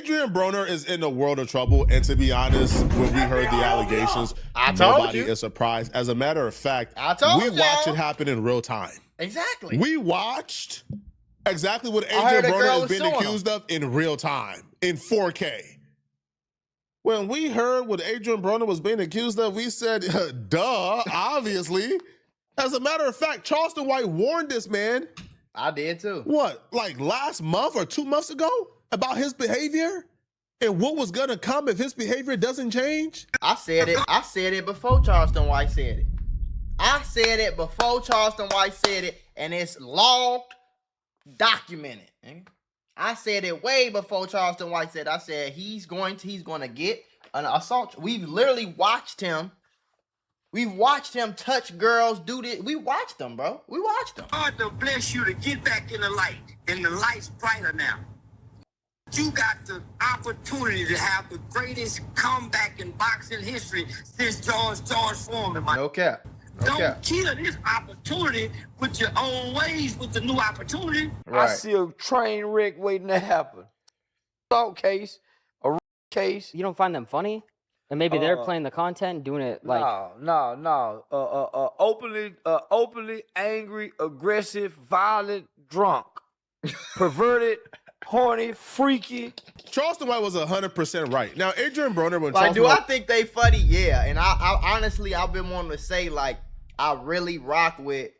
Adrien Broner is in a world of trouble, and to be honest, when we heard the allegations, nobody is surprised. As a matter of fact, we watched it happen in real time. Exactly. We watched exactly what Adrien Broner is being accused of in real time, in 4K. When we heard what Adrien Broner was being accused of, we said, duh, obviously. As a matter of fact, Charleston White warned this man. I did too. What, like last month or 2 months ago? About his behavior and what was gonna come if his behavior doesn't change? I said it before Charleston White said it. I said it before Charleston White said it, and it's logged, documented. I said it way before Charleston White said it. I said he's going to get an assault. We've literally watched him. We've watched him touch girls, do this. We watched them, bro. We watched them. God to bless you to get back in the light, and the light's brighter now. You got the opportunity to have the greatest comeback in boxing history since George Foreman. No cap. Don't kill this opportunity with your own ways with the new opportunity. Right. I see a train wreck waiting to happen. Assault case, a case. You don't find them funny? And maybe they're playing the content, doing it like no. Openly angry, aggressive, violent, drunk, perverted. Horny, freaky. Charleston White was 100% right. Now, Adrien Broner, when like, do I think they funny? Yeah, and I honestly, I've been wanting to say, like, I really rock with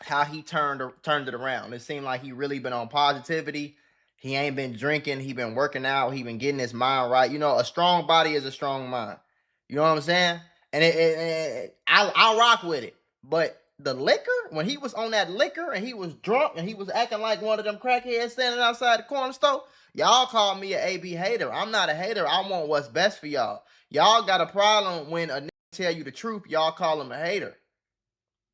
how he turned it around. It seemed like he really been on positivity. He ain't been drinking. He been working out. He been getting his mind right. You know, a strong body is a strong mind. You know what I'm saying? And I rock with it. But the liquor, when he was on that liquor and he was drunk and he was acting like one of them crackheads standing outside the corner store, y'all call me an AB hater. I'm not a hater. I want what's best for y'all. Y'all got a problem when a nigga tell you the truth, y'all call him a hater.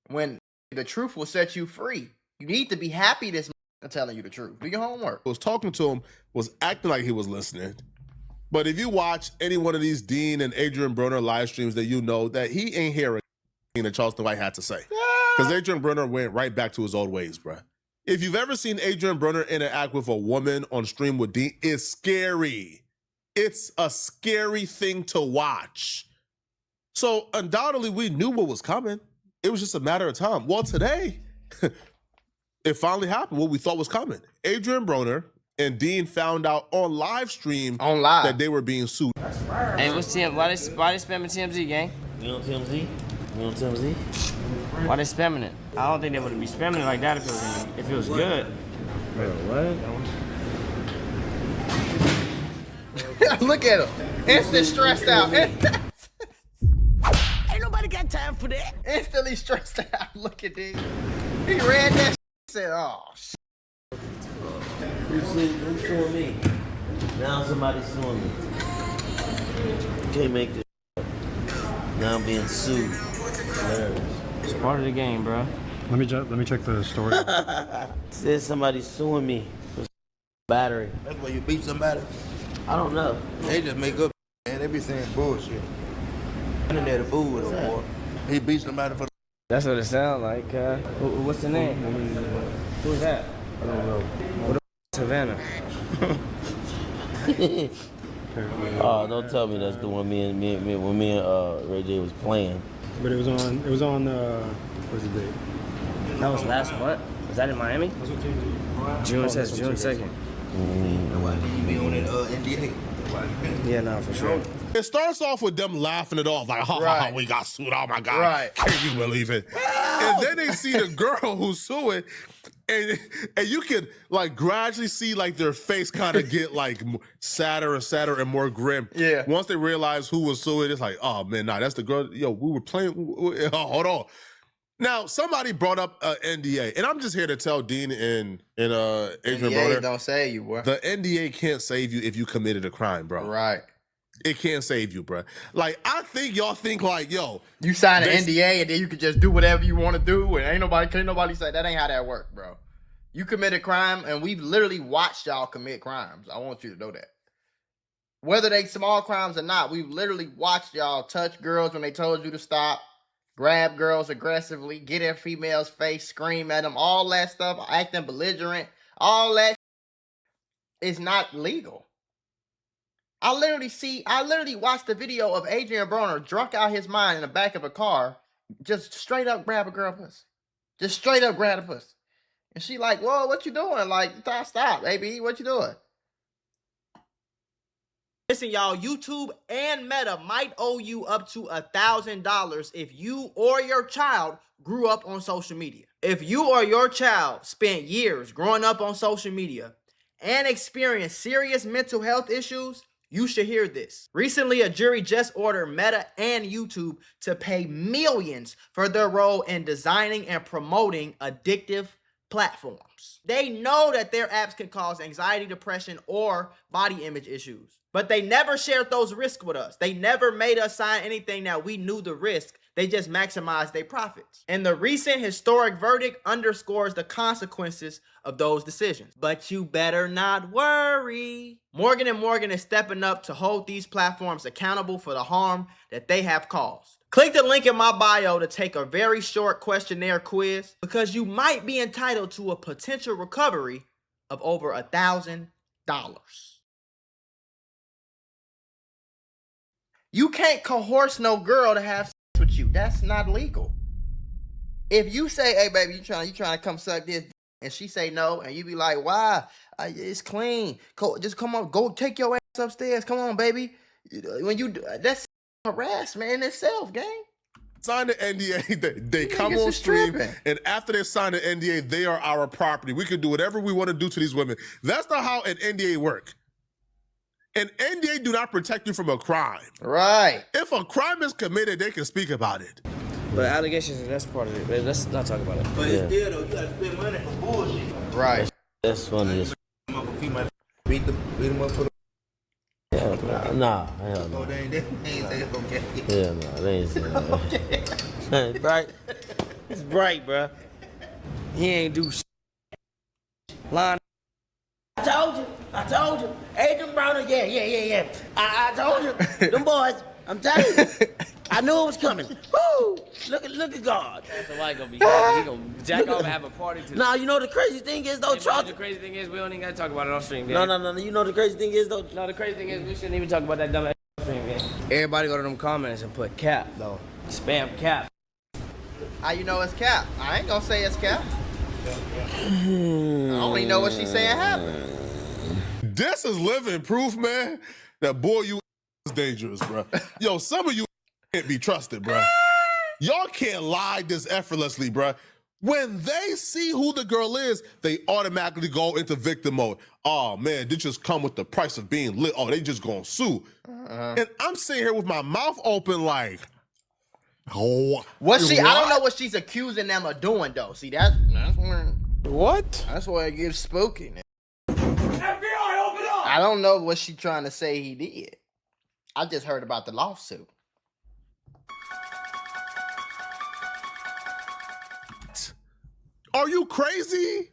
When the truth will set you free. You need to be happy this nigga telling you the truth. Do your homework. Was talking to him, was acting like he was listening. But if you watch any one of these Dean and Adrien Broner live streams, that you know that he ain't hearing that Charleston White had to say. Because Adrien Broner went right back to his old ways, bruh. If you've ever seen Adrien Broner interact with a woman on stream with Dean, it's scary. It's a scary thing to watch. So undoubtedly, we knew what was coming. It was just a matter of time. Well, today, it finally happened, what we thought was coming. Adrien Broner and Dean found out on live stream that they were being sued. Hey, what's TMZ? Why they spamming TMZ, gang? You on TMZ? You on TMZ? Why they spamming it? I don't think they would be spamming it like that if it was good. Bro, what? Look at him. Instant stressed out. Ain't nobody got time for that. Instantly stressed out. Look at this. He read that shit, said, oh, shit. Who's suing me? Now somebody's suing me. Can't make this up. Now I'm being sued. Hilarious. It's part of the game, bro. Let me check the story. Said somebody's suing me for battery. That's why you beat somebody? I don't know. They just make up, man. They be saying bullshit. Internet a fool with him, boy. He beat somebody for. That's what it sounds like. What's the name? Who's that? I don't know. What the Savannah? Oh, don't tell me that's the one when me and Ray J was playing. But it was on what's the date? That was last what? Was that in Miami? June 2nd. Why you be on that NDA? Yeah, no, for sure. It starts off with them laughing it off, like, ha, we got sued, oh my God. Right. Can you believe it? And then they see the girl who's suing, and you can like gradually see like their face kind of get like sadder and sadder and more grim. Yeah. Once they realize who was suing, it's like, oh man, nah, that's the girl. Yo, we were playing. Hold on. Now, somebody brought up NDA, and I'm just here to tell Dean and Adrien Broner, don't save you, boy. the NDA can't save you if you committed a crime, bro. Right. It can't save you, bro. Like, I think y'all think like, yo. You sign an NDA and then you can just do whatever you want to do, and can't nobody say that ain't how that works, bro. You commit a crime, and we've literally watched y'all commit crimes. I want you to know that. Whether they small crimes or not, we've literally watched y'all touch girls when they told you to stop, grab girls aggressively, get in females' face, scream at them, all that stuff, acting belligerent, all that is not legal. I literally watched the video of Adrien Broner drunk out his mind in the back of a car, just straight up grab a girl pussy. Just straight up grab a pussy. And she like, whoa, what you doing? Like, stop, baby, what you doing? Listen, y'all, YouTube and Meta might owe you up to $1,000 if you or your child grew up on social media. If you or your child spent years growing up on social media and experienced serious mental health issues, you should hear this. Recently, a jury just ordered Meta and YouTube to pay millions for their role in designing and promoting addictive platforms. They know that their apps can cause anxiety, depression, or body image issues, but they never shared those risks with us. They never made us sign anything that we knew the risk. They just maximized their profits. And the recent historic verdict underscores the consequences of those decisions. But you better not worry. Morgan & Morgan is stepping up to hold these platforms accountable for the harm that they have caused. Click the link in my bio to take a very short questionnaire quiz, because you might be entitled to a potential recovery of over $1,000. You can't coerce no girl to have sex with you. That's not legal. If you say, hey baby, you trying to come suck this, and she say no, and you be like, why? It's clean. Just come on, go take your ass upstairs. Come on, baby. When you that's harassment in itself, gang. Sign the NDA, they come on stream, and after they sign the NDA, they are our property. We can do whatever we want to do to these women. That's not how an NDA works. An NDA do not protect you from a crime. Right. If a crime is committed, they can speak about it. But allegations, that's part of it. Let's not talk about it. But it's still though, you gotta spend money for bullshit. Right. That's funny. Beat them up for the. Nah, hell no. They ain't say it's okay. Hell no, they ain't saying that. It's bright. It's bright, bro. He ain't do shit. Line. I told you. Adrien Broner, yeah. I told you. Them boys, I'm telling you. I knew it was coming. Woo! Look at God. So why gonna be? He gonna jack off and have a party too. Nah, you know the crazy thing is though, Charles. The crazy thing is we don't even gotta talk about it on stream. Gang. No. You know the crazy thing is though. No, the crazy thing is we shouldn't even talk about that dumb ass stream. Gang. Everybody go to them comments and put cap though. Spam cap. How you know it's cap? I ain't gonna say it's cap. I only know what she's saying happened. This is living proof, man, that boy, you is dangerous, bro. Yo, some of you can't be trusted, bro. Y'all can't lie this effortlessly, bro. When they see who the girl is, they automatically go into victim mode. Oh, man, they just come with the price of being lit. Oh, they just gonna sue. And I'm sitting here with my mouth open like, oh. I don't know what she's accusing them of doing, though. See, that's where... What? That's where it gets spooky, man. FBI, open up! I don't know what she's trying to say he did. I just heard about the lawsuit. Are you crazy?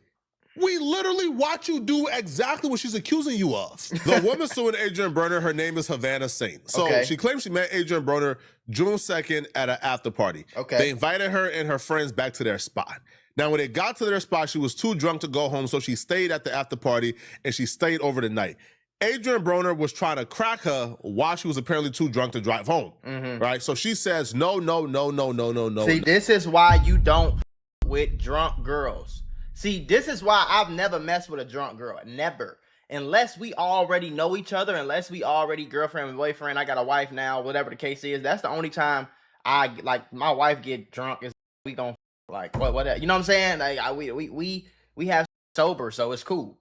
We literally watch you do exactly what she's accusing you of. The woman suing Adrien Broner, her name is Havana Saint. So she claims she met Adrien Broner June 2nd at an after party. They invited her and her friends back to their spot. Now, when they got to their spot, she was too drunk to go home, so she stayed at the after party, and she stayed over the night. Adrien Broner was trying to crack her while she was apparently too drunk to drive home, right? So she says, no. See, this is why you don't with drunk girls. See, this is why I've never messed with a drunk girl. Never. Unless we already know each other, unless we already girlfriend and boyfriend, I got a wife now, whatever the case is. That's the only time my wife get drunk is we gon' like whatever. You know what I'm saying? Like we have sober, so it's cool.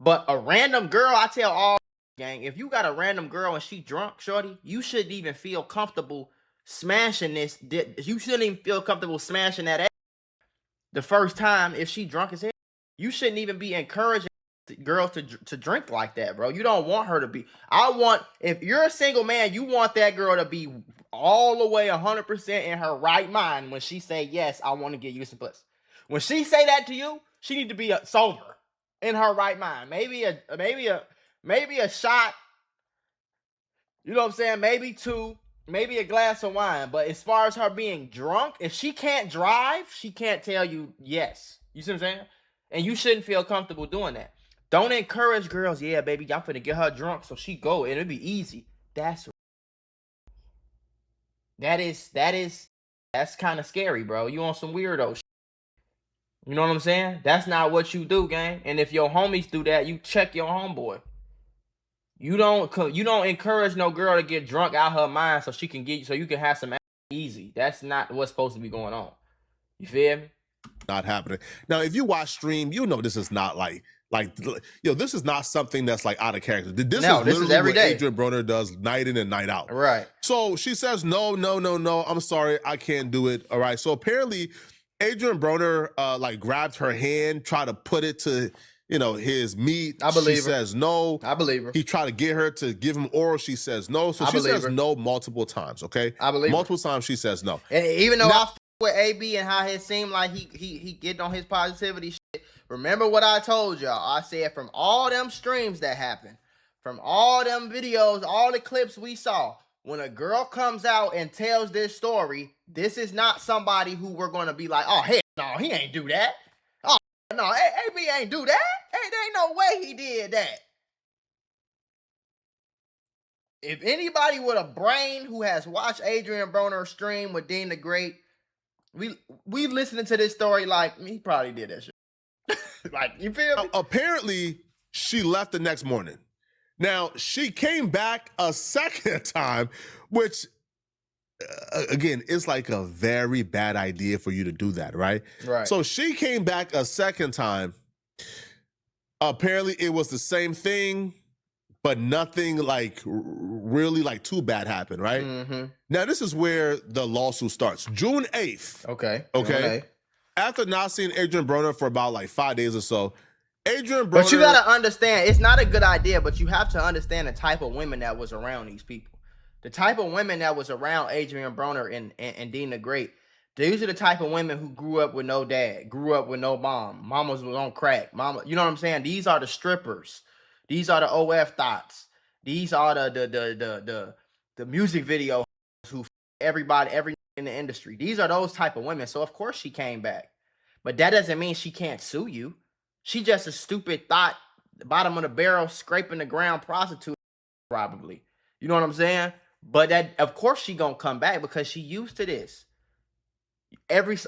But a random girl, I tell all gang, if you got a random girl and she drunk, shorty, you shouldn't even feel comfortable smashing this. You shouldn't even feel comfortable smashing that ass the first time if she drunk as hell. You shouldn't even be encouraging girls to drink like that, bro. You don't want her to be. If you're a single man, you want that girl to be all the way 100% in her right mind when she say, yes, I want to get you some pussy. When she say that to you, she need to be sober in her right mind. Maybe a shot. You know what I'm saying? Maybe two. Maybe a glass of wine. But as far as her being drunk, if she can't drive, she can't tell you yes. You see what I'm saying? And you shouldn't feel comfortable doing that. Don't encourage girls. Yeah, baby, I'm finna get her drunk so she go and it'll be easy. That's kind of scary, bro. You on some weirdo shit. You know what I'm saying? That's not what you do, gang. And if your homies do that, you check your homeboy. You don't encourage no girl to get drunk out her mind so she can get so you can have some easy. That's not what's supposed to be going on. You feel me? Not happening. Now, if you watch stream, you know this is not this is not something that's like out of character. This is every what day. Adrien Broner does night in and night out. Right. So she says, no, I'm sorry, I can't do it. All right. So apparently Adrien Broner like grabbed her hand, tried to put it to his meat. I believe she her. says no. I believe her. He tried to get her to give him oral. She says no. So she says no multiple times. Okay. I believe multiple times she says no. And even though I with AB and how it seemed like he getting on his positivity shit. Remember what I told y'all. I said from all them streams that happened, from all them videos, all the clips we saw, when a girl comes out and tells this story, this is not somebody who we're going to be like, oh, hell no, he ain't do that. Oh, no, AB ain't do that. Hey, there ain't no way he did that. If anybody with a brain who has watched Adrien Broner stream with Dean the Great, we listening to this story like he probably did that shit. Like, you feel me? Apparently, she left the next morning. Now, she came back a second time, which, again, it's like a very bad idea for you to do that, right? Right. So she came back a second time. Apparently, it was the same thing, but nothing like really like too bad happened, right? Mm-hmm. Now, this is where the lawsuit starts. June 8th. Okay. After not seeing Adrien Broner for about like 5 days or so, Adrien Broner... But you got to understand, it's not a good idea, but you have to understand the type of women that was around these people. The type of women that was around Adrien Broner and Dean the Great, these are the type of women who grew up with no dad, grew up with no mom. Mamas was on crack. Mama, you know what I'm saying? These are the strippers. These are the OF thoughts. These are the music video who everybody in the industry. These are those type of women. So of course she came back. But that doesn't mean she can't sue you. She just a stupid thought, bottom of the barrel, scraping the ground prostitute, probably. You know what I'm saying? But that of course she gonna come back because she used to this.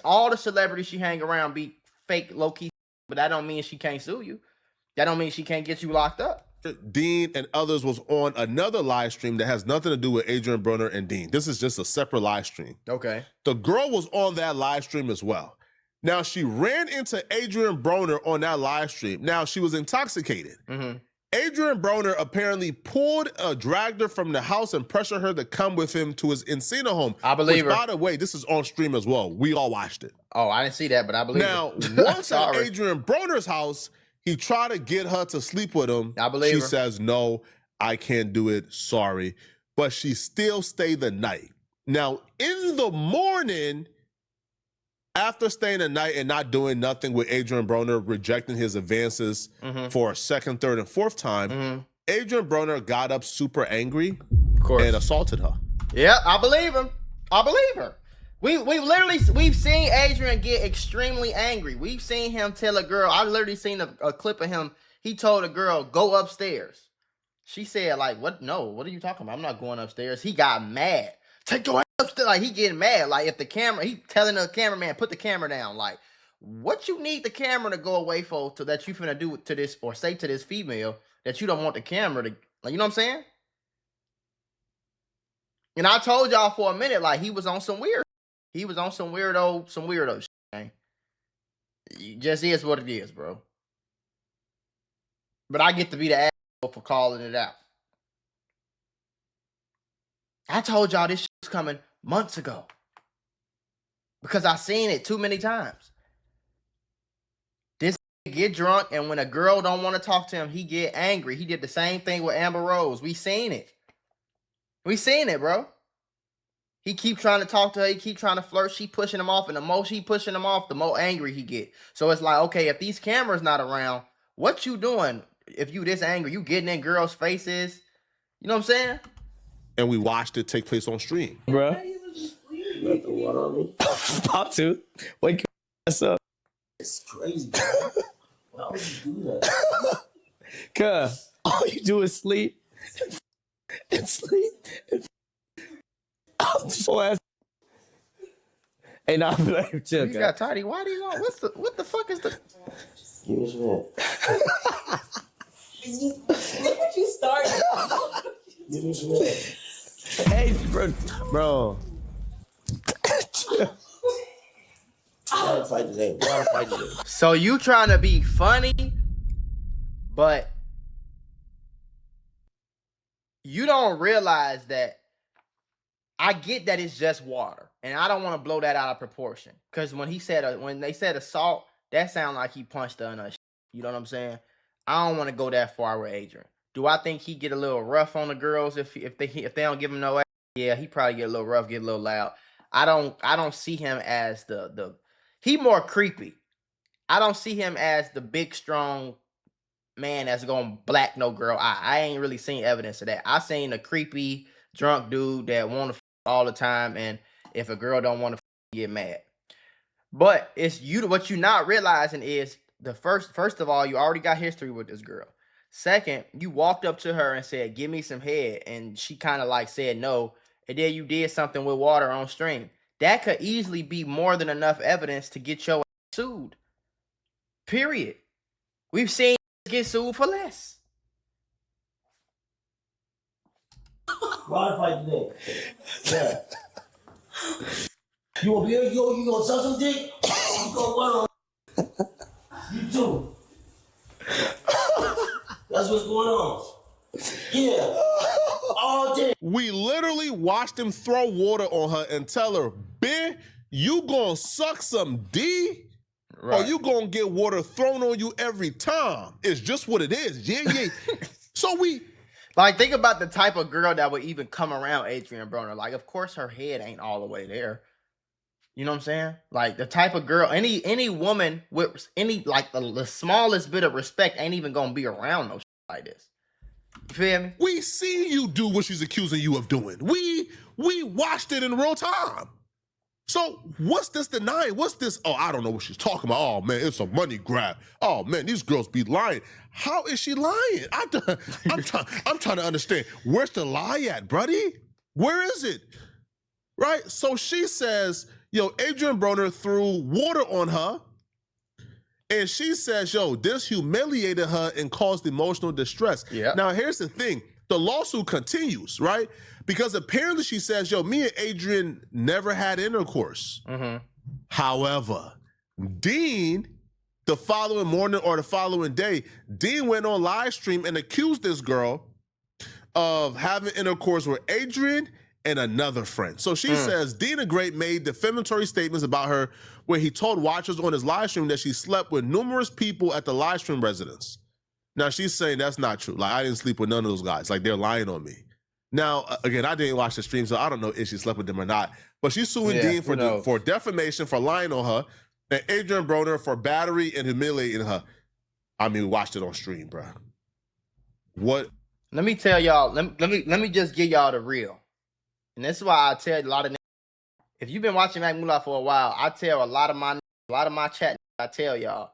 All the celebrities she hang around be fake low-key, but that don't mean she can't sue you. That don't mean she can't get you locked up. Dean and others was on another live stream that has nothing to do with Adrien Broner and Dean. This is just a separate live stream. Okay. The girl was on that live stream as well. Now, she ran into Adrien Broner on that live stream. Now, she was intoxicated. Mm-hmm. Adrien Broner apparently dragged her from the house and pressured her to come with him to his Encino home. I believe her. By the way, this is on stream as well. We all watched it. Oh, I didn't see that, but I believe now, her. Once at Adrien Broner's house, he tried to get her to sleep with him. I believe her. She her. says, no, I can't do it. Sorry. But she still stayed the night. Now, in the morning, after staying the night and not doing nothing with Adrien Broner, rejecting his advances for a second, third, and fourth time, Adrien Broner got up super angry and assaulted her. Yeah, I believe him. I believe her. We've seen Adrien get extremely angry. We've seen him tell a girl, I literally seen a clip of him. He told a girl, go upstairs. She said, like, what? No, what are you talking about? I'm not going upstairs. He got mad. Take your ass upstairs. Like, he getting mad. Like, if the camera, he telling the cameraman, put the camera down. Like, what you need the camera to go away for so that you finna do to this or say to this female that you don't want the camera to, like, you know what I'm saying? And I told y'all for a minute, like, he was on some weird. He was on some weirdo shit, man. It just is what it is, bro. But I get to be the asshole for calling it out. I told y'all this shit was coming months ago. Because I seen it too many times. This get drunk, and when a girl don't want to talk to him, he get angry. He did the same thing with Amber Rose. We seen it. We seen it, bro. He keep trying to talk to her. He keep trying to flirt. She pushing him off. And the more she pushing him off, the more angry he get. So it's like, okay, if these cameras not around, what you doing? If you this angry, you getting in girls' faces. You know what I'm saying? And we watched it take place on stream. Bro. About to. Wake your ass up. It's crazy, bro. Why would you do that? Cuz all you do is sleep and sleep. I'm just so ass. Hey, nah, I'm like, chill, You got tidy. Why do you want? What the fuck is the? Give me some head. Look what you started. Give me some head. Hey, bro. Gotta fight today. Gotta fight today. So you trying to be funny, but you don't realize that I get that it's just water, and I don't want to blow that out of proportion. Because when they said assault, that sound like he punched her in her. You know what I'm saying? I don't want to go that far with Adrien. Do I think he get a little rough on the girls if they don't give him no ass? Yeah, he probably get a little rough, get a little loud. I don't see him as he more creepy. I don't see him as the big strong man that's gonna black no girl eye. I ain't really seen evidence of that. I seen a creepy drunk dude that want to all the time, and if a girl don't want to get mad. But it's what you're not realizing is first of all, you already got history with this girl. Second, you walked up to her and said, "Give me some head," and she kind of like said no, and then you did something with water on stream. That could easily be more than enough evidence to get your ass sued. Period. We've seen get sued for less. Gotta fight today. Yeah. You gonna be you gonna suck some dick? You gonna what on? You too. That's what's going on. Yeah. All day. We literally watched him throw water on her and tell her, "Bitch, you gonna suck some D? Right. Or you gonna get water thrown on you every time. It's just what it is." Yeah. So we like think about the type of girl that would even come around Adrien Broner. Like, of course, her head ain't all the way there. You know what I'm saying? Like the type of girl, any woman with any like the smallest bit of respect ain't even gonna be around no shit like this. You feel me? We see you do what she's accusing you of doing. We watched it in real time. So what's this denying? What's this? Oh, I don't know what she's talking about. Oh man, it's a money grab. Oh man, these girls be lying. How is she lying? I'm trying to understand. Where's the lie at, buddy? Where is it? Right? So she says, yo, Adrien Broner threw water on her. And she says, yo, this humiliated her and caused emotional distress. Yeah. Now, here's the thing. The lawsuit continues, right? Because apparently she says, yo, me and Adrien never had intercourse. Mm-hmm. However, Dean, the following morning or the following day, Dean went on live stream and accused this girl of having intercourse with Adrien and another friend. So she says Dean the Great made defamatory statements about her where he told watchers on his live stream that she slept with numerous people at the live stream residence. Now she's saying that's not true. Like, I didn't sleep with none of those guys. Like, they're lying on me. Now, again, I didn't watch the stream, so I don't know if she slept with them or not. But she's suing Dean for defamation, for lying on her, and Adrien Broner for battery and humiliating her. I mean, we watched it on stream, bro. What? Let me tell y'all. Let me just give y'all the real. And this is why I tell a lot of. If you've been watching Mula for a while, I tell a lot of my chat. I tell y'all,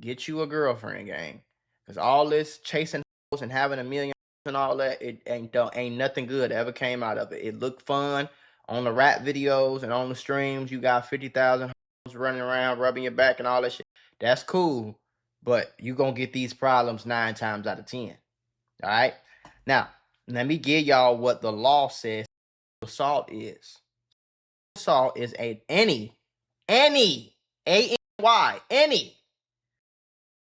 get you a girlfriend, gang, because all this chasing and having a million and all that, it ain't nothing good ever came out of it. It looked fun on the rap videos and on the streams. You got 50,000 running around, rubbing your back and all that shit. That's cool, but you gonna get these problems 9 times out of 10. All right. Now, let me give y'all what the law says assault is. Assault is any A-N-Y, any.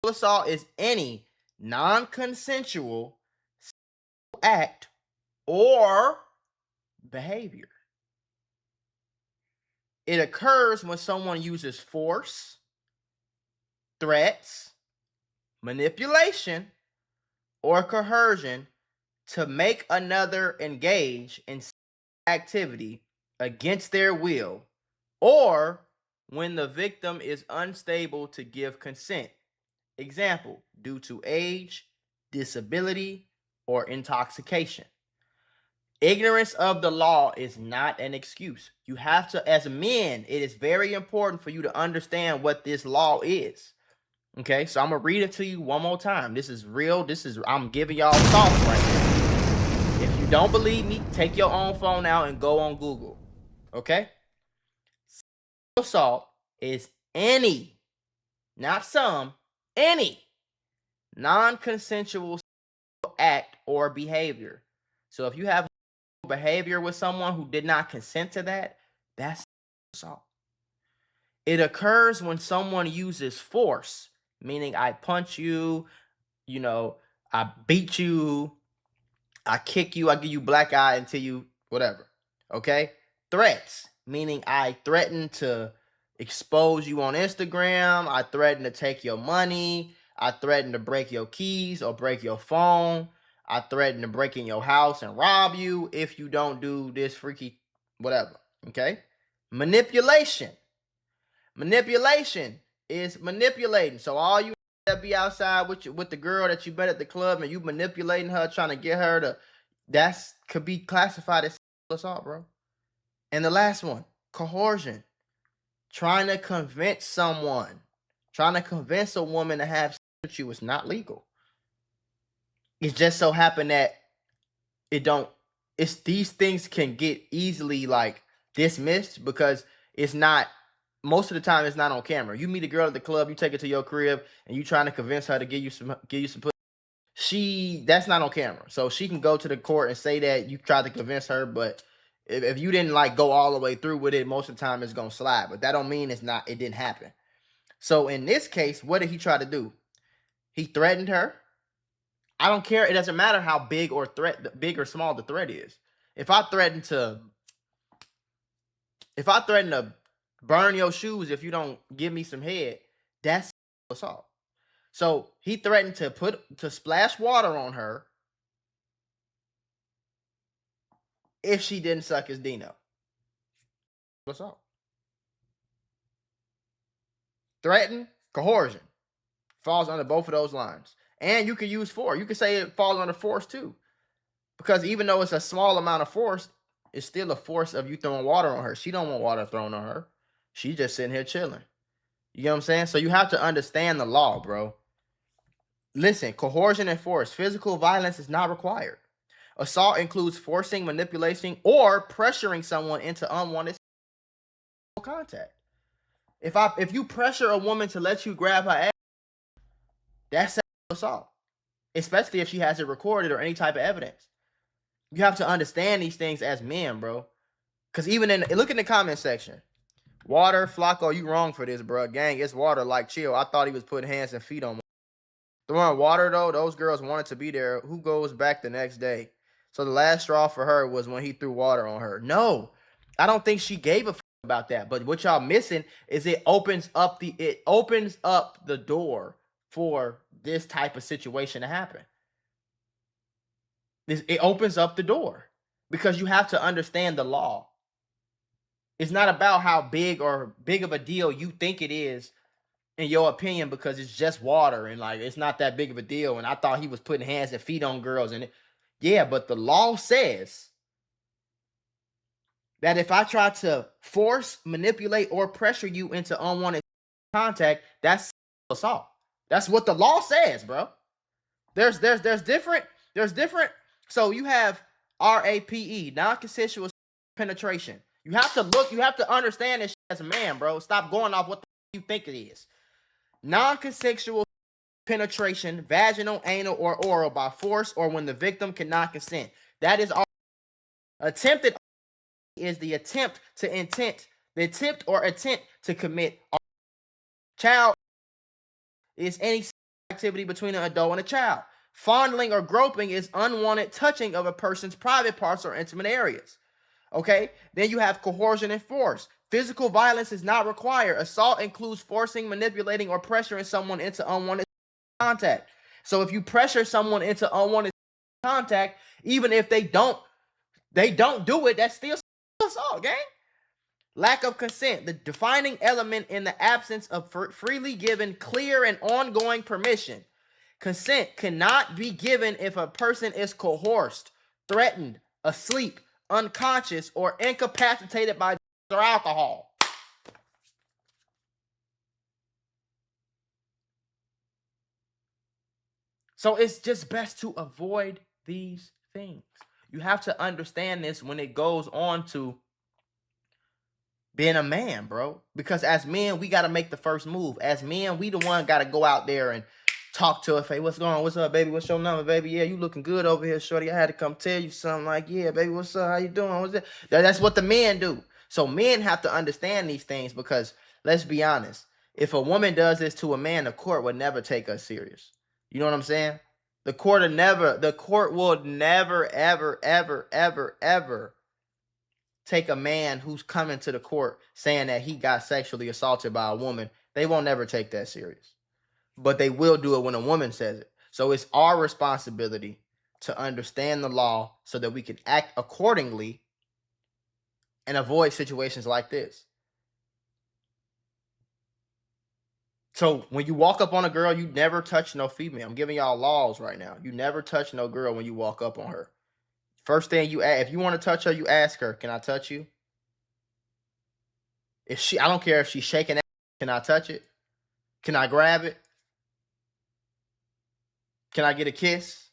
Assault is any non-consensual act or behavior. It occurs when someone uses force, threats, manipulation, or coercion to make another engage in activity against their will, or when the victim is unstable to give consent. Example, due to age, disability, or intoxication. Ignorance of the law is not an excuse. You have to, as men, it is very important for you to understand what this law is. Okay, so I'm gonna read it to you one more time. This is real. I'm giving y'all thoughts right now. If you don't believe me, take your own phone out and go on Google. Okay? Sexual assault is any, not some, any non-consensual act or behavior. So if you have behavior with someone who did not consent to that, that's assault. It occurs when someone uses force, meaning I punch you, I beat you, I kick you, I give you black eye until you whatever. Okay? Threats, meaning I threaten to expose you on Instagram, I threaten to take your money, I threaten to break your keys or break your phone, I threaten to break in your house and rob you if you don't do this freaky whatever. Okay? Manipulation. Manipulation is manipulating. So all you that be outside with the girl that you met at the club and you manipulating her, trying to get her to, that's could be classified as assault, bro. And the last one, coercion. Trying to convince a woman to have sex with you is not legal. It just so happened that these things can get easily like dismissed because it's not, most of the time it's not on camera. You meet a girl at the club, you take her to your crib and you trying to convince her to give you some pussy. That's not on camera. So she can go to the court and say that you tried to convince her, but if you didn't like go all the way through with it, most of the time it's gonna slide. But that don't mean it didn't happen. So in this case, what did he try to do? He threatened her. I don't care. It doesn't matter how big or small the threat is. If I threaten to burn your shoes if you don't give me some head, that's assault. So he threatened to splash water on her if she didn't suck his Dino. Assault. Threaten, coercion falls under both of those lines. And you can use force. You can say it falls under force too. Because even though it's a small amount of force, it's still a force of you throwing water on her. She don't want water thrown on her. She's just sitting here chilling. You know what I'm saying? So you have to understand the law, bro. Listen, coercion and force. Physical violence is not required. Assault includes forcing, manipulating, or pressuring someone into unwanted contact. If you pressure a woman to let you grab her ass, that's assault. Especially if she has it recorded or any type of evidence. You have to understand these things as men, bro. Because even look in the comment section. Water, Flacco, you wrong for this, bro. Gang, it's water. Like, chill. I thought he was putting hands and feet on me. Throwing water, though, those girls wanted to be there. Who goes back the next day? So the last straw for her was when he threw water on her. No, I don't think she gave a fuck about that. But what y'all missing is it opens up the door for this type of situation to happen. It opens up the door because you have to understand the law. It's not about how big of a deal you think it is in your opinion because it's just water and like it's not that big of a deal. And I thought he was putting hands and feet on girls but the law says that if I try to force, manipulate, or pressure you into unwanted contact, that's assault. That's what the law says, bro. There's different. So you have RAPE, non-consensual penetration. You have to understand this as a man, bro. Stop going off what you think it is. Non-consensual penetration, vaginal, anal, or oral by force or when the victim cannot consent. That is all. Attempted is the attempt or attempt to commit. Child is any activity between an adult and a child. Fondling or groping is unwanted touching of a person's private parts or intimate areas. Okay? Then you have coercion and force. Physical violence is not required. Assault includes forcing, manipulating, or pressuring someone into unwanted contact. So if you pressure someone into unwanted contact, even if they don't do it, that's still assault, gang. Lack of consent, the defining element in the absence of freely given, clear, and ongoing permission. Consent cannot be given if a person is coerced, threatened, asleep, unconscious, or incapacitated by or alcohol. So it's just best to avoid these things. You have to understand this when it goes on to being a man, bro. Because as men, we got to make the first move. As men, we the one got to go out there and talk to her. Hey, what's going on? What's up, baby? What's your number, baby? Yeah, you looking good over here, shorty. I had to come tell you something. Like, yeah, baby, what's up? How you doing? What's that? That's what the men do. So men have to understand these things because let's be honest. If a woman does this to a man, the court would never take us serious. You know what I'm saying? The court will never, ever, ever, ever, ever take a man who's coming to the court saying that he got sexually assaulted by a woman. They won't never take that serious. But they will do it when a woman says it. So it's our responsibility to understand the law so that we can act accordingly and avoid situations like this. So when you walk up on a girl, you never touch no female. I'm giving y'all laws right now. You never touch no girl when you walk up on her. First thing you ask, if you want to touch her, you ask her, can I touch you? I don't care if she's shaking, can I touch it? Can I grab it? Can I get a kiss?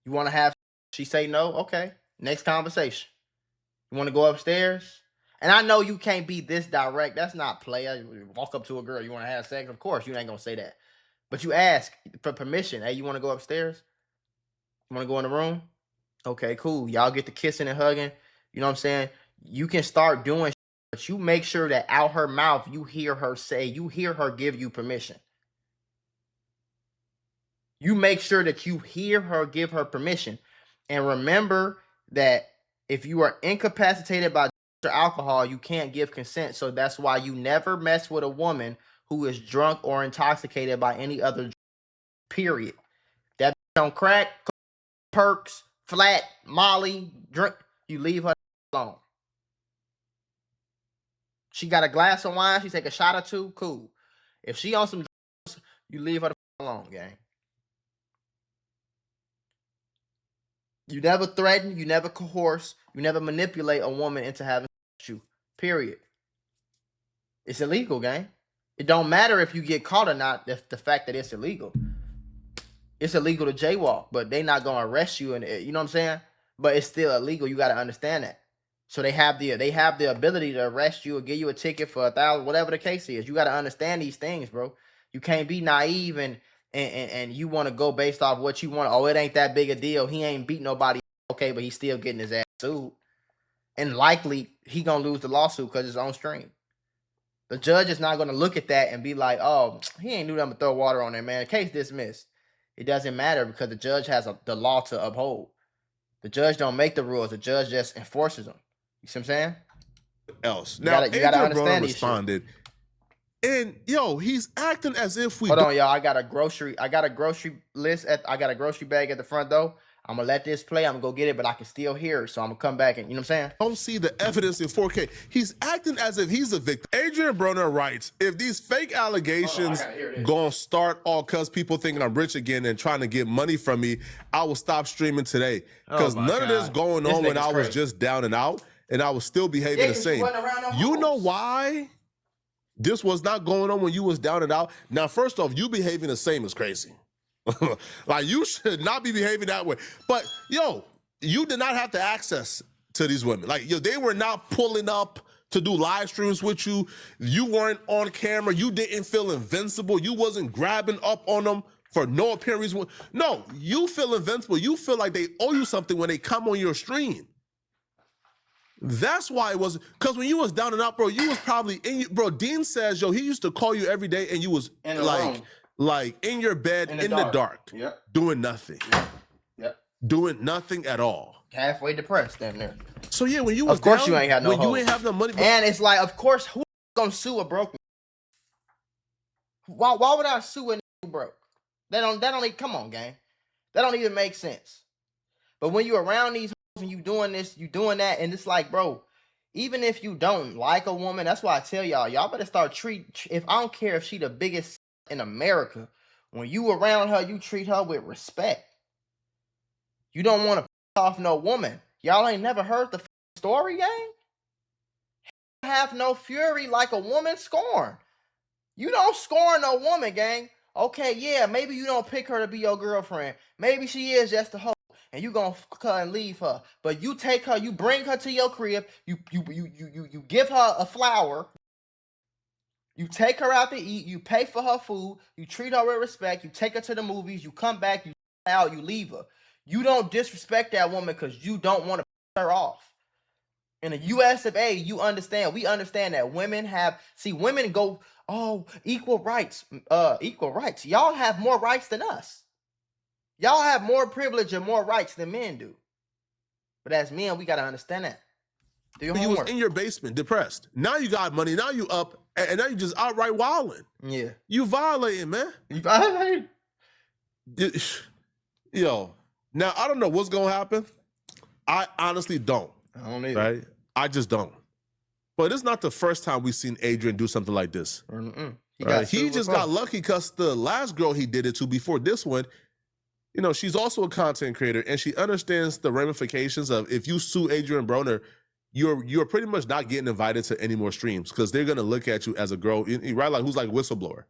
You want to have, she say no? Okay. Next conversation. You want to go upstairs? And I know you can't be this direct. That's not play. You walk up to a girl, you want to have sex? Of course, you ain't going to say that. But you ask for permission. Hey, you want to go upstairs? You want to go in the room? Okay, cool. Y'all get the kissing and hugging. You know what I'm saying? You can start doing, but you make sure that out her mouth, you hear her give you permission. You make sure that you hear her give her permission. And remember that if you are incapacitated by alcohol, you can't give consent. So that's why you never mess with a woman who is drunk or intoxicated by any other drug, period. That on crack, perks, flat, molly, drink, you leave her alone. She got a glass of wine, she take a shot or two, cool. If she on some drugs, you leave her alone, gang. You never threaten, you never coerce, you never manipulate a woman into having sex with you. Period. It's illegal, gang. It don't matter if you get caught or not, the fact that it's illegal. It's illegal to jaywalk, but they not gonna arrest you, and you know what I'm saying? But it's still illegal. You gotta understand that. So they have the ability to arrest you or give you a ticket for $1,000, whatever the case is. You gotta understand these things, bro. You can't be naive and you want to go based off what you want. Oh, it ain't that big a deal. He ain't beat nobody. Okay, but he's still getting his ass sued. And likely he gonna lose the lawsuit because it's on stream. The judge is not gonna look at that and be like, oh, he ain't knew them to throw water on there, man. Case dismissed. It doesn't matter because the judge has the law to uphold. The judge don't make the rules. The judge just enforces them. You see what I'm saying? Else. You Now, gotta understand these responded. And yo, he's acting as if we Hold on, y'all. I got a grocery list I got a grocery bag at the front door. I'm gonna let this play. I'm gonna go get it, but I can still hear it. So I'm gonna come back and you know what I'm saying? Don't see the evidence in 4K. He's acting as if he's a victim. Adrien Broner writes, if these fake allegations gonna start all cause people thinking I'm rich again and trying to get money from me, I will stop streaming today. Because none of this going on when I was just down and out and I was still behaving the same. You know why? This was not going on when you was down and out. Now, first off, you behaving the same is crazy. Like, you should not be behaving that way. But, yo, you did not have the access to these women. Like, yo, they were not pulling up to do live streams with you. You weren't on camera. You didn't feel invincible. You wasn't grabbing up on them for no apparent reason. No, you feel invincible. You feel like they owe you something when they come on your stream. That's why it was, because when you was down and out, bro, you was probably bro, Dean says, yo, he used to call you every day and you was like in your bed in the dark. Yep. Doing nothing. Yep. Doing nothing at all. Halfway depressed down there. So yeah, when you was of course down, you ain't had no when hope. you ain't have no money. And it's like, of course, who gonna sue a broke man? Why would I sue a nigga broke? That don't even, come on, gang. That don't even make sense. But when you around these and you doing this, you doing that, and it's like, bro, even if you don't like a woman, that's why I tell y'all better start if I don't care if she the biggest in America, when you around her, you treat her with respect. You don't want to piss off no woman. Y'all ain't never heard the story, gang? Have no fury like a woman scorn. You don't scorn no woman, gang. Okay, yeah, maybe you don't pick her to be your girlfriend. Maybe she is just a hoe, and you gonna fuck her and leave her. But you take her, you bring her to your crib, you give her a flower, you take her out to eat, you pay for her food, you treat her with respect, you take her to the movies, you come back, you out, you leave her. You don't disrespect that woman because you don't want to piss her off. In the US of A, we understand that women go, oh, equal rights. Y'all have more rights than us. Y'all have more privilege and more rights than men do. But as men, we gotta understand that. Do your homework. You was in your basement, depressed. Now you got money, now you up, and now you just outright wilding. Yeah. You violating, man. You violating? Yo, now I don't know what's gonna happen. I honestly don't. I don't either. Right? I just don't. But it's not the first time we've seen Adrien do something like this. He just got lucky because the last girl he did it to before this one, you know, she's also a content creator and she understands the ramifications of if you sue Adrien Broner, you're pretty much not getting invited to any more streams because they're gonna look at you as a girl, right? Like who's like a whistleblower.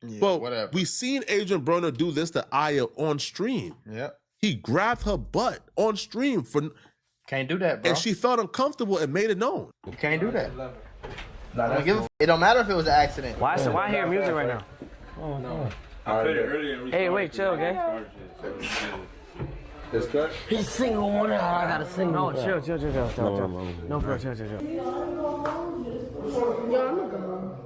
Yeah, but whatever. We seen Adrien Broner do this to Aya on stream. Yep. He grabbed her butt on stream for. Can't do that, bro. And she felt uncomfortable and made it known. You can't do that. It don't matter if it was an accident. Why I hear music right now? Oh, no. I played it earlier. Hey, wait, chill, gang. It's cut? He's single one. I gotta sing. No, chill. No, bro, chill. Yo, I'm gonna go home.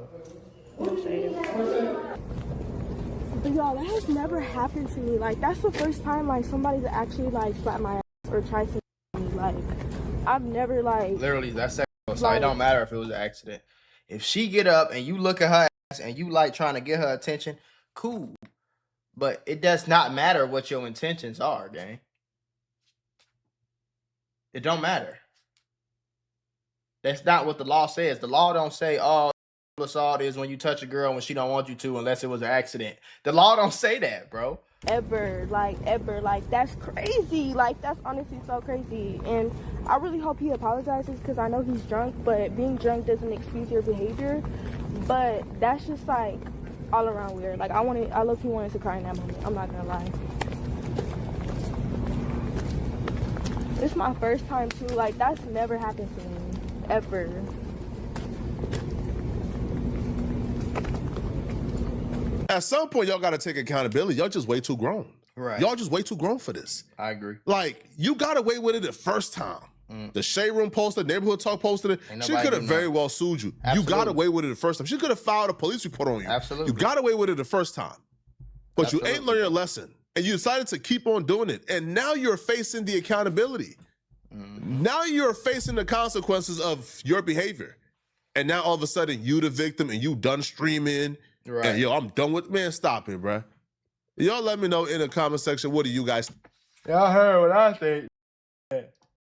But y'all, that has never happened to me. Like, that's the first time, like, somebody's actually, like, slapped my ass or tried to me. Like, I've never, like... Literally, that's sexual. So it don't matter if it was an accident. If she get up and you look at her ass and you, like, trying to get her attention, cool. But it does not matter what your intentions are, gang. It don't matter. That's not what the law says. The law don't say, oh, assault is when you touch a girl when she don't want you to unless it was an accident. The law don't say that, bro. Ever. Like, that's crazy. Like, that's honestly so crazy. And I really hope he apologizes because I know he's drunk, but being drunk doesn't excuse your behavior. But that's just, like, all around weird. Like, I low-key wanted to cry in that moment. I'm not gonna lie. This is my first time, too. Like, that's never happened to me. Ever. At some point, y'all got to take accountability. Y'all just way too grown. Right. Y'all just way too grown for this. I agree. Like, you got away with it the first time. The Shade Room posted, Neighborhood Talk posted it. She could have very well sued you. Absolutely. You got away with it the first time. She could have filed a police report on you. Absolutely. You got away with it the first time. But Absolutely. you ain't learned your lesson. And you decided to keep on doing it. And now you're facing the accountability. Now you're facing the consequences of your behavior. And now all of a sudden, you the victim and you done streaming. Right. And yo, I'm done with, man, stop it, bro. Y'all let me know in the comment section, what do you guys Y'all heard what I think.